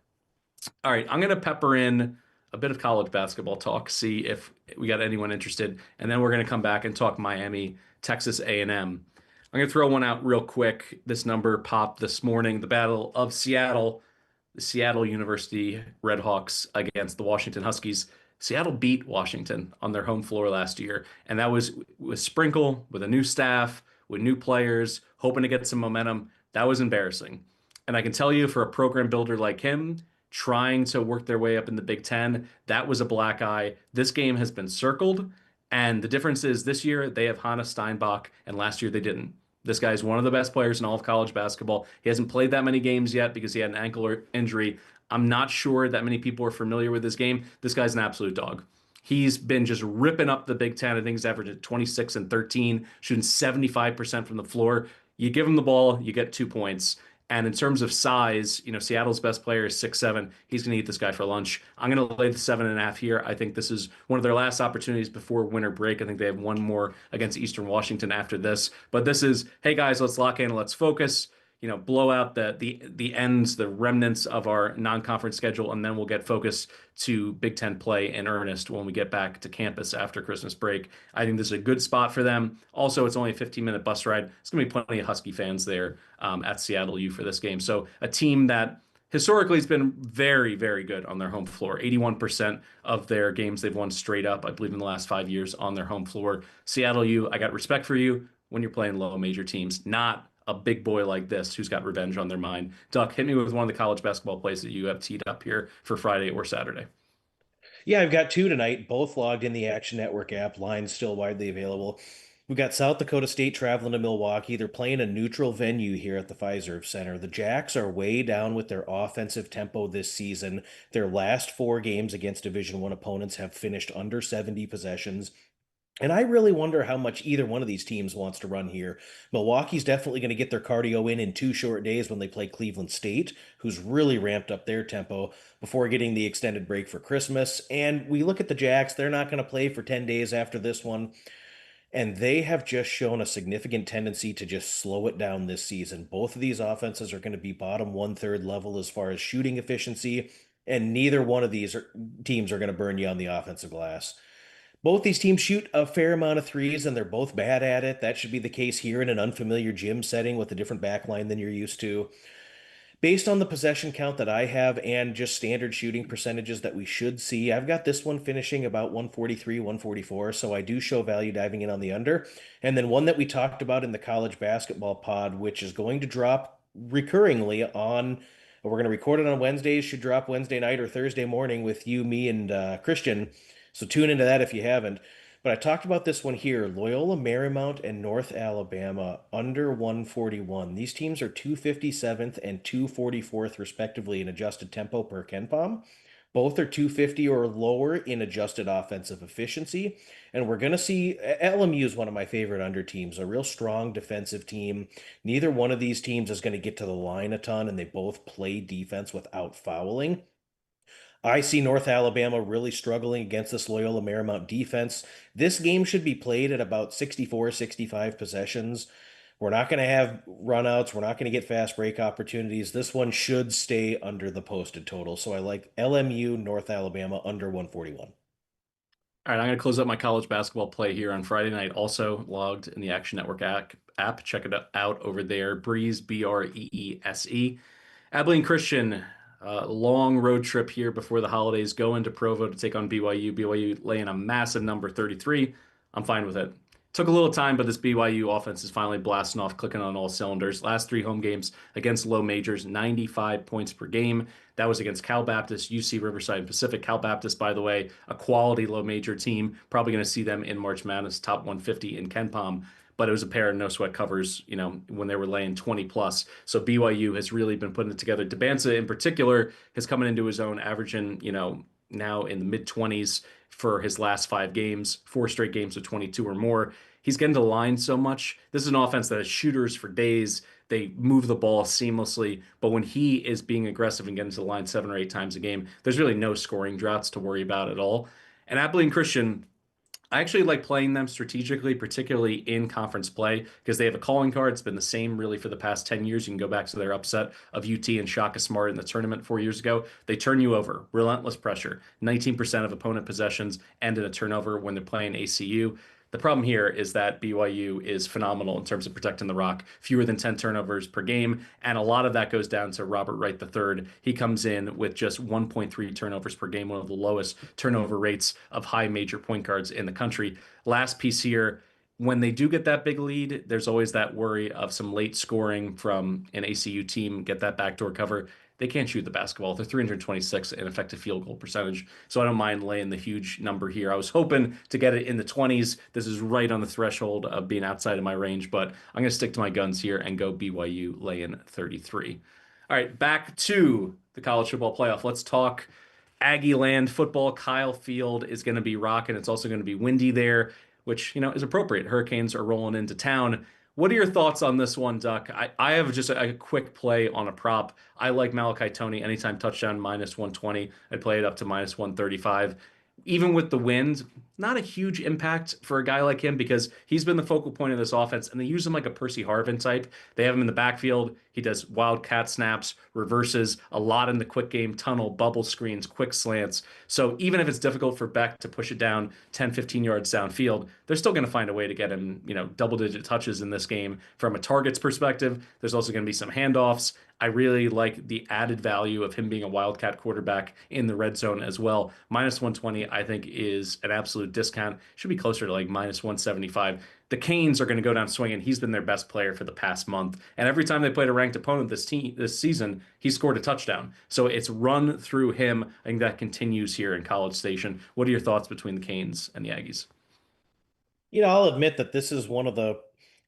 All right, I'm going to pepper in a bit of college basketball talk, see if we got anyone interested, and then we're going to come back and talk Miami, Texas A&M. I'm going to throw one out real quick. This number popped this morning, the Battle of Seattle, the Seattle University Redhawks against the Washington Huskies. Seattle beat Washington on their home floor last year, and that was with Sprinkle, with a new staff, with new players, hoping to get some momentum. That was embarrassing. And I can tell you, for a program builder like him, trying to work their way up in the Big Ten, that was a black eye. This game has been circled, and the difference is this year they have Hannah Steinbach, and last year they didn't. This guy is one of the best players in all of college basketball. He hasn't played that many games yet because he had an ankle injury. I'm not sure that many people are familiar with this game. This guy's an absolute dog. He's been just ripping up the Big Ten. I think he's averaged 26 and 13, shooting 75% from the floor. You give him the ball, you get 2 points. And in terms of size, Seattle's best player is 6'7". He's going to eat this guy for lunch. I'm going to lay the 7.5 here. I think this is one of their last opportunities before winter break. I think they have one more against Eastern Washington after this. But this is, hey guys, let's lock in, let's focus. Blow out the ends, the remnants of our non-conference schedule, and then we'll get focused to Big Ten play in earnest when we get back to campus after Christmas break. I think this is a good spot for them. Also, it's only a 15-minute bus ride. There's going to be plenty of Husky fans there at Seattle U for this game. So a team that historically has been very, very good on their home floor. 81% of their games they've won straight up, I believe, in the last 5 years on their home floor. Seattle U, I got respect for you when you're playing low major teams, not a big boy like this who's got revenge on their mind. Duck, hit me with one of the college basketball plays that you have teed up here for Friday or Saturday. Yeah, I've got two tonight, both logged in the Action Network app. Lines still widely available. We've got South Dakota State traveling to Milwaukee. They're playing a neutral venue here at the Fiserv Center. The Jacks are way down with their offensive tempo this season. Their last 4 games against Division I opponents have finished under 70 possessions. And I really wonder how much either one of these teams wants to run here. Milwaukee's definitely going to get their cardio in 2 short days when they play Cleveland State, who's really ramped up their tempo before getting the extended break for Christmas. And we look at the Jacks, they're not going to play for 10 days after this one. And they have just shown a significant tendency to just slow it down this season. Both of these offenses are going to be bottom 1/3 level as far as shooting efficiency, and neither one of these teams are going to burn you on the offensive glass. Both these teams shoot a fair amount of threes, and they're both bad at it. That should be the case here in an unfamiliar gym setting with a different backline than you're used to. Based on the possession count that I have and just standard shooting percentages that we should see, I've got this one finishing about 143, 144. So I do show value diving in on the under. And then one that we talked about in the college basketball pod, which is going to drop recurringly on, we're going to record it on Wednesdays, should drop Wednesday night or Thursday morning with you, me, and Christian. So tune into that if you haven't. But I talked about this one here, Loyola Marymount and North Alabama under 141. These teams are 257th and 244th respectively in adjusted tempo per KenPom. Both are 250 or lower in adjusted offensive efficiency. And we're going to see LMU is one of my favorite under teams, a real strong defensive team. Neither one of these teams is going to get to the line a ton, and they both play defense without fouling. I see North Alabama really struggling against this Loyola Marymount defense. This game should be played at about 64, 65 possessions. We're not going to have runouts. We're not going to get fast break opportunities. This one should stay under the posted total. So I like LMU, North Alabama under 141. All right, I'm going to close up my college basketball play here on Friday night. Also logged in the Action Network app. Check it out over there. Breeze, Breese. Abilene Christian, long road trip here before the holidays. Go into Provo to take on BYU. BYU laying a massive number 33. I'm fine with it. Took a little time, but this BYU offense is finally blasting off, clicking on all cylinders. Last three home games against low majors, 95 points per game. That was against Cal Baptist, UC Riverside, and Pacific. Cal Baptist, by the way, a quality low major team. Probably going to see them in March Madness, top 150 in KenPom. But it was a pair of no sweat covers, when they were laying 20 plus. So BYU has really been putting it together. Debanza in particular has coming into his own, averaging, now in the mid 20s for his last five games, four straight games of 22 or more. He's getting to the line so much. This is an offense that has shooters for days. They move the ball seamlessly, but when he is being aggressive and getting to the line 7 or 8 times a game, there's really no scoring droughts to worry about at all. And Abilene Christian, I actually like playing them strategically, particularly in conference play, because they have a calling card. It's been the same really for the past 10 years. You can go back to their upset of UT and Shaka Smart in the tournament 4 years ago. They turn you over, relentless pressure, 19% of opponent possessions end in a turnover when they're playing ACU. The problem here is that BYU is phenomenal in terms of protecting the rock, fewer than 10 turnovers per game. And a lot of that goes down to Robert Wright III. He comes in with just 1.3 turnovers per game, one of the lowest turnover rates of high major point guards in the country. Last piece here, when they do get that big lead, there's always that worry of some late scoring from an ACU team, get that backdoor cover. They can't shoot the basketball. They're 326 in effective field goal percentage. So I don't mind laying the huge number here. I was hoping to get it in the 20s. This is right on the threshold of being outside of my range, but I'm going to stick to my guns here and go BYU laying 33. All right, back to the college football playoff. Let's talk Aggie land football. Kyle Field is going to be rocking. It's also going to be windy there, which, is appropriate. Hurricanes are rolling into town. What are your thoughts on this one, Duck? I have just a quick play on a prop. I like Malachi Tony anytime touchdown minus 120. I'd play it up to minus 135. Even with the wind, not a huge impact for a guy like him because he's been the focal point of this offense, and they use him like a Percy Harvin type. They have him in the backfield. He does wildcat snaps, reverses, a lot in the quick game, tunnel, bubble screens, quick slants. So even if it's difficult for Beck to push it down 10, 15 yards downfield, they're still going to find a way to get him, double-digit touches in this game. From a targets perspective, there's also going to be some handoffs. I really like the added value of him being a wildcat quarterback in the red zone as well. Minus 120, I think, is an absolute discount. Should be closer to like minus 175. The Canes are going to go down swinging. He's been their best player for the past month, and every time they played a ranked opponent this season, he scored a touchdown. So it's run through him. I think that continues here in College Station. What are your thoughts between the Canes and the Aggies? I'll admit that this is one of the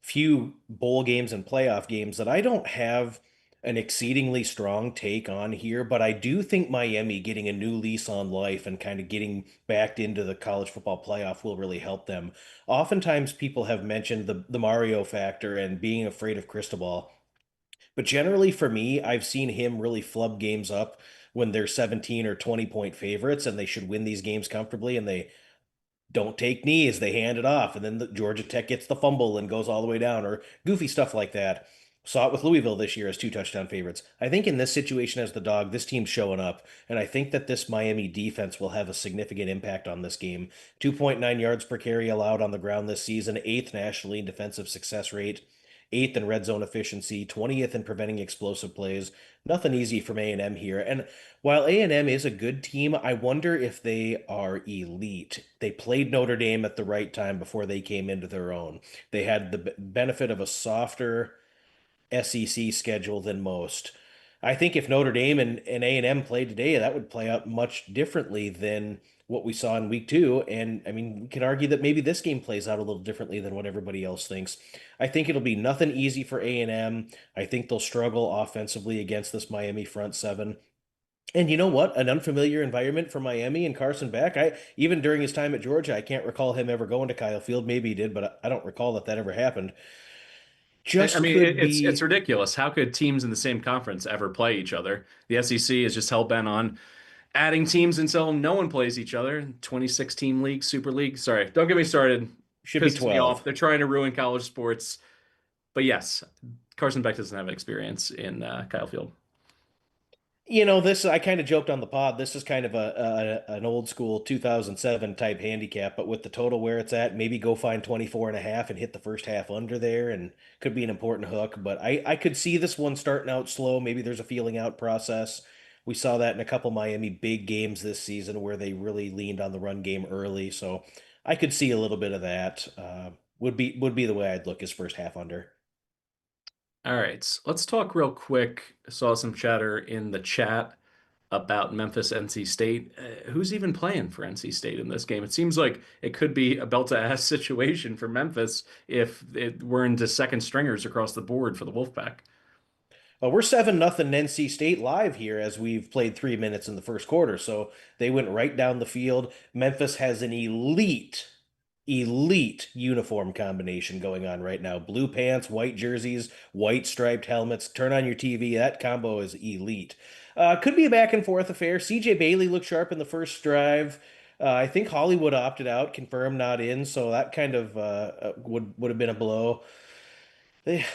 few bowl games and playoff games that I don't have an exceedingly strong take on here, but I do think Miami getting a new lease on life and kind of getting back into the college football playoff will really help them. Oftentimes, people have mentioned the Mario factor and being afraid of Cristobal, but generally for me, I've seen him really flub games up when they're 17 or 20-point favorites and they should win these games comfortably, and they don't take knees, they hand it off, and then the Georgia Tech gets the fumble and goes all the way down, or goofy stuff like that. Saw it with Louisville this year as two touchdown favorites. I think in this situation as the dog, this team's showing up, and I think that this Miami defense will have a significant impact on this game. 2.9 yards per carry allowed on the ground this season, eighth nationally in defensive success rate, eighth in red zone efficiency, 20th in preventing explosive plays. Nothing easy from A&M here. And while A&M is a good team, I wonder if they are elite. They played Notre Dame at the right time before they came into their own. They had the benefit of a softer SEC schedule than most. I think if Notre Dame and A&M played today, that would play out much differently than what we saw in week two. And I mean, we can argue that maybe this game plays out a little differently than what everybody else thinks. I think it'll be nothing easy for A&M. I think they'll struggle offensively against this Miami front seven. And you know what? An unfamiliar environment for Miami and Carson Beck. I even during his time at Georgia, I can't recall him ever going to Kyle Field. Maybe he did, but I don't recall that ever happened. I Just mean, could it's be. ridiculous. How could teams in the same conference ever play each other? The SEC is just hell bent on adding teams until no one plays each other. 26 team league, super league. Sorry, don't get me started. Should be Pisses me off. 12. They're trying to ruin college sports. But yes, Carson Beck doesn't have experience in Kyle Field. This I kind of joked on the pod. This is kind of an old school 2007 type handicap, but with the total where it's at, maybe go find 24 and a half and hit the first half under there and could be an important hook. But I could see this one starting out slow. Maybe there's a feeling out process. We saw that in a couple Miami big games this season where they really leaned on the run game early. So I could see a little bit of that. Would be the way I'd look as first half under. All right, let's talk real quick. I saw some chatter in the chat about Memphis NC State. Who's even playing for NC State in this game? It seems like it could be a belt to ass situation for Memphis if we're into second stringers across the board for the Wolfpack. We're 7-0 NC State live here as we've played 3 minutes in the first quarter. So they went right down the field. Memphis has an elite uniform combination going on right now. Blue pants, white jerseys, white striped helmets. Turn on your TV. That combo is elite. Could be a back and forth affair. CJ Bailey looked sharp in the first drive. I think Hollywood opted out, confirmed not in, so that kind of would have been a blow. They,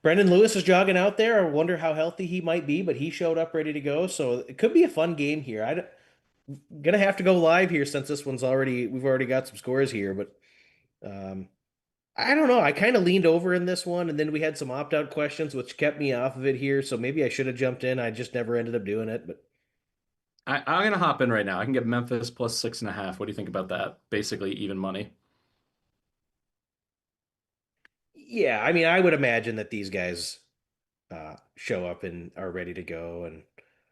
Brendan Lewis is jogging out there. I wonder how healthy he might be, but he showed up ready to go. So it could be a fun game here. I'm gonna have to go live here since this one's already we've already got some scores here, but um, I don't know. I kind of leaned over in this one, and then we had some opt-out questions, which kept me off of it here. So maybe I should have jumped in. I just never ended up doing it. But I'm gonna hop in right now. I can get Memphis plus 6.5. What do you think about that? Basically even money. yeah, I mean, I would imagine that these guys show up and are ready to go and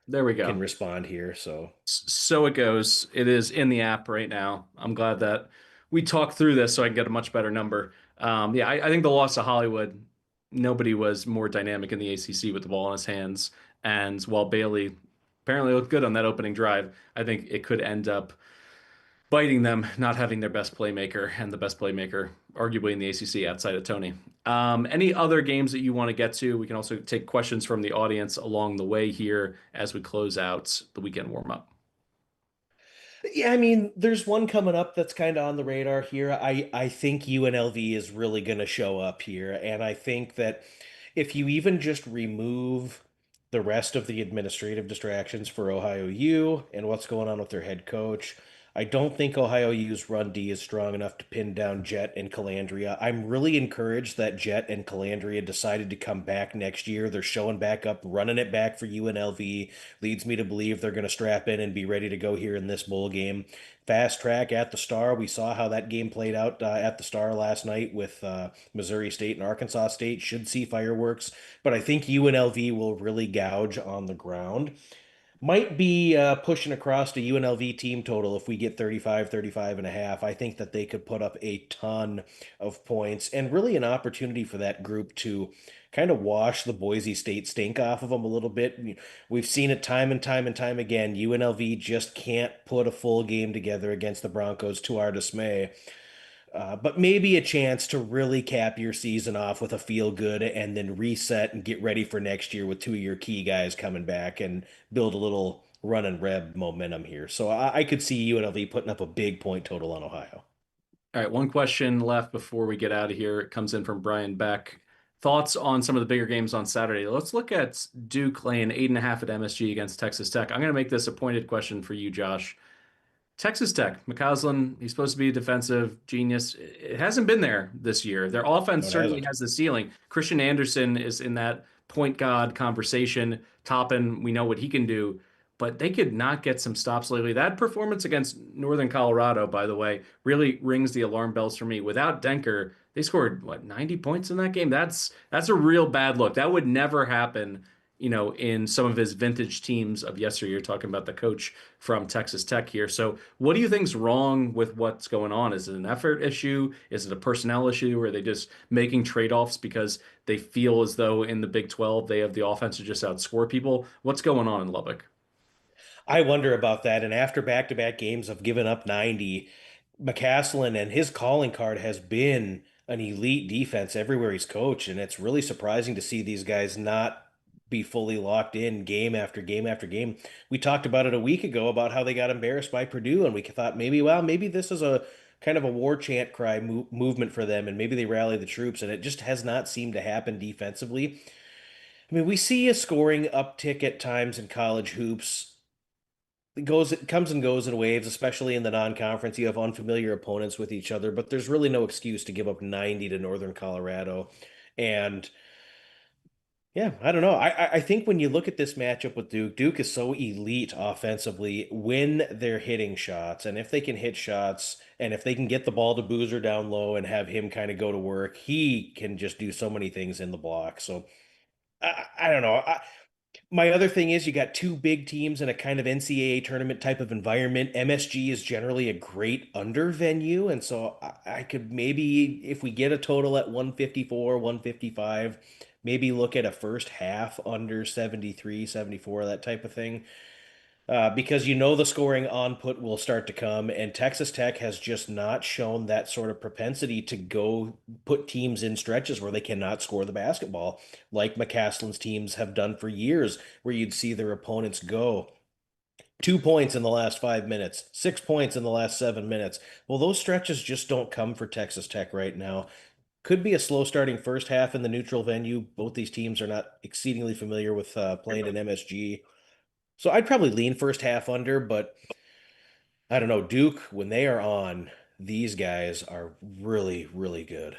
There we can go. respond here. So So it goes. It is in the app right now. I'm glad that we talked through this so I can get a much better number. Yeah, I think the loss of Hollywood, nobody was more dynamic in the ACC with the ball in his hands. And while Bailey apparently looked good on that opening drive, I think it could end up biting them not having their best playmaker and the best playmaker arguably in the ACC outside of Tony. Any other games that you want to get to? We can also take questions from the audience along the way here as we close out the weekend warm up. yeah, I mean, there's one coming up that's kind of on the radar here. I think UNLV is really going to show up here, and I think that if you even just remove the rest of the administrative distractions for Ohio U and what's going on with their head coach, I don't think Ohio U's run D is strong enough to pin down Jet and Calandria. I'm really encouraged that Jet and Calandria decided to come back next year. They're showing back up, running it back for UNLV. Leads me to believe they're going to strap in and be ready to go here in this bowl game. Fast track at the Star. We saw how that game played out at the Star last night with Missouri State and Arkansas State. Should see fireworks, but I think UNLV will really gouge on the ground. Might be pushing across to UNLV team total if we get 35, 35 and a half. I think that they could put up a ton of points and really an opportunity for that group to kind of wash the Boise State stink off of them a little bit. We've seen it time and time and time again. UNLV just can't put a full game together against the Broncos to our dismay. But maybe a chance to really cap your season off with a feel good and then reset and get ready for next year with two of your key guys coming back and build a little run and rev momentum here. So I could see UNLV putting up a big point total on Ohio. All right, one question left before we get out of here. It comes in from Brian Beck. Thoughts on some of the bigger games on Saturday? Let's look at Duke laying 8.5 at MSG against Texas Tech. I'm going to make this a pointed question for you, Josh. Texas Tech, McCausland, he's supposed to be a defensive genius. It hasn't been there this year. Their offense No, it certainly hasn't. has the ceiling. Christian Anderson is in that point guard conversation. Toppin, we know what he can do, but they could not get some stops lately. That performance against Northern Colorado, by the way, really rings the alarm bells for me. Without Denker, they scored what, 90 points in that game? That's a real bad look. That would never happen, in some of his vintage teams of yesteryear. You're talking about the coach from Texas Tech here. So, what do you think's wrong with what's going on? Is it an effort issue? Is it a personnel issue? Or are they just making trade-offs because they feel as though in the Big 12 they have the offense to just outscore people? What's going on in Lubbock? I wonder about that. And after back-to-back games of giving up 90, McCaslin and his calling card has been an elite defense everywhere he's coached. And it's really surprising to see these guys not be fully locked in game after game after game. We talked about it a week ago about how they got embarrassed by Purdue, and we thought maybe, well, maybe this is a kind of a war chant cry movement for them, and maybe they rally the troops, and it just has not seemed to happen defensively. I mean, we see a scoring uptick at times in college hoops. It comes and goes in waves, especially in the non-conference. You have unfamiliar opponents with each other, but there's really no excuse to give up 90 to Northern Colorado. And yeah, I don't know. I think when you look at this matchup with Duke, Duke is so elite offensively when they're hitting shots. And if they can hit shots and if they can get the ball to Boozer down low and have him kind of go to work, he can just do so many things in the block. So I don't know. My other thing is you got two big teams in a kind of NCAA tournament type of environment. MSG is generally a great under venue, and so I could maybe, if we get a total at 154, 155, maybe look at a first half under 73, 74, that type of thing. Because you know the scoring on put will start to come, and Texas Tech has just not shown that sort of propensity to go put teams in stretches where they cannot score the basketball, like McCaslin's teams have done for years, where you'd see their opponents go 2 points in the last 5 minutes, 6 points in the last 7 minutes. Well, those stretches just don't come for Texas Tech right now. Could be a slow starting first half in the neutral venue. Both these teams are not exceedingly familiar with playing in MSG. So I'd probably lean first half under, but I don't know. Duke, when they are on, these guys are really, really good.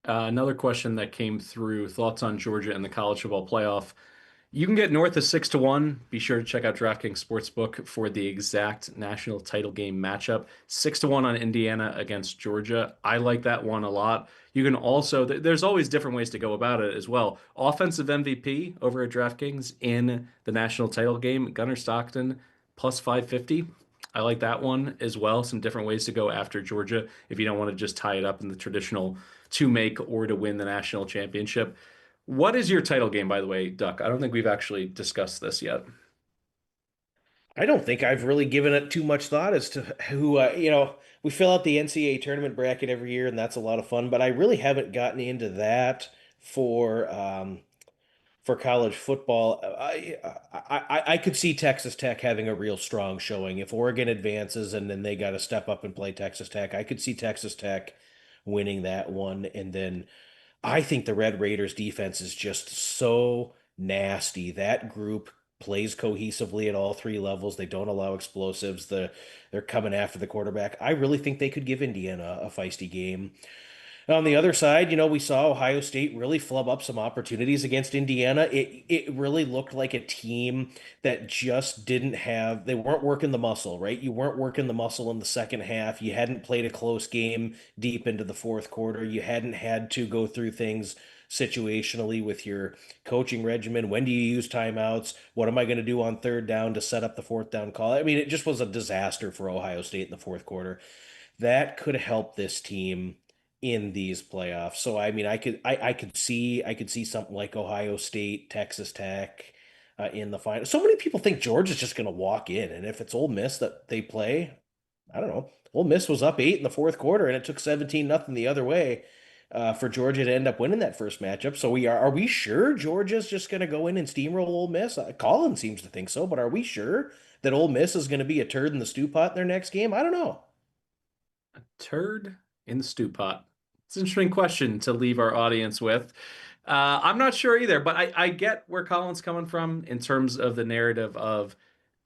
Another question that came through, thoughts on Georgia and the college football playoff. You can get north of 6-1. Be sure to check out DraftKings Sportsbook for the exact national title game matchup. 6-1 on Indiana against Georgia. I like that one a lot. You can also, there's always different ways to go about it as well. Offensive MVP over at DraftKings in the national title game, Gunnar Stockton plus 550. I like that one as well. Some different ways to go after Georgia if you don't want to just tie it up in the traditional to make or to win the national championship. What is your title game, by the way, Duck? I don't think we've actually discussed this yet. I don't think I've really given it too much thought as to who, we fill out the NCAA tournament bracket every year, and that's a lot of fun, but I really haven't gotten into that for for college football. I could see Texas Tech having a real strong showing. If Oregon advances and then they got to step up and play Texas Tech, I could see Texas Tech winning that one. And then I think the Red Raiders defense is just so nasty. That group plays cohesively at all three levels. They don't allow explosives. They're coming after the quarterback. I really think they could give Indiana a feisty game. On the other side, we saw Ohio State really flub up some opportunities against Indiana. It really looked like a team that just didn't have, they weren't working the muscle, right? You weren't working the muscle in the second half. You hadn't played a close game deep into the fourth quarter. You hadn't had to go through things situationally with your coaching regimen. When do you use timeouts? What am I going to do on third down to set up the fourth down call? I mean, it just was a disaster for Ohio State in the fourth quarter. That could help this team in these playoffs. So I mean, I could see something like Ohio State, Texas Tech in the final. So many people think Georgia's just going to walk in, and if it's Ole Miss that they play, I don't know. Ole Miss was up 8 in the fourth quarter, and it took 17-0 the other way for Georgia to end up winning that first matchup. So are we sure Georgia's just going to go in and steamroll Ole Miss? Colin seems to think so, but are we sure that Ole Miss is going to be a turd in the stew pot in their next game? I don't know. Turd in the stew pot. It's an interesting question to leave our audience with. I'm not sure either, but I get where Colin's coming from in terms of the narrative of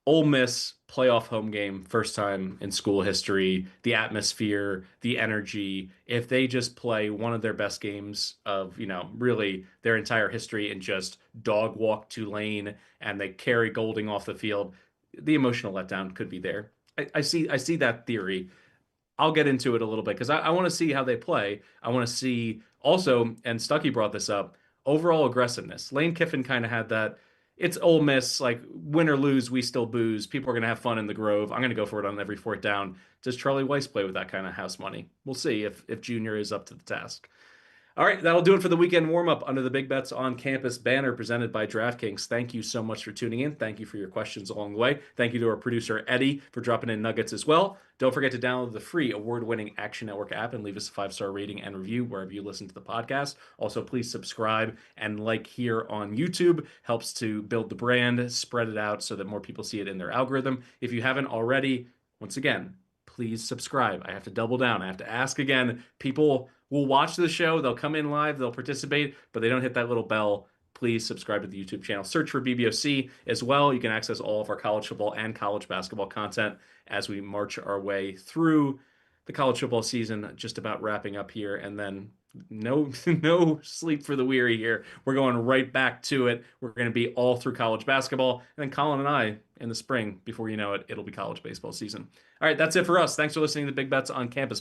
Ole Miss playoff home game, first time in school history, the atmosphere, the energy. If they just play one of their best games of, really their entire history and just dog walk Tulane and they carry Golding off the field, the emotional letdown could be there. I see that theory. I'll get into it a little bit because I want to see how they play. I want to see also, and Stuckey brought this up, overall aggressiveness. Lane Kiffin kind of had that. It's Ole Miss, like win or lose, we still booze. People are going to have fun in the Grove. I'm going to go for it on every fourth down. Does Charlie Weiss play with that kind of house money? We'll see if Junior is up to the task. All right, that'll do it for the weekend warm up under the Big Bets on Campus banner presented by DraftKings. Thank you so much for tuning in. Thank you for your questions along the way. Thank you to our producer, Eddie, for dropping in nuggets as well. Don't forget to download the free award-winning Action Network app and leave us a 5-star rating and review wherever you listen to the podcast. Also, please subscribe and like here on YouTube. Helps to build the brand, spread it out so that more people see it in their algorithm. If you haven't already, once again, please subscribe. I have to double down. I have to ask again. People will watch the show. They'll come in live. They'll participate, but they don't hit that little bell. Please subscribe to the YouTube channel. Search for BBOC as well. You can access all of our college football and college basketball content as we march our way through the college football season, just about wrapping up here. And then no sleep for the weary here. We're going right back to it. We're going to be all through college basketball. And then Colin and I in the spring, before you know it, it'll be college baseball season. All right, that's it for us. Thanks for listening to Big Bets on Campus.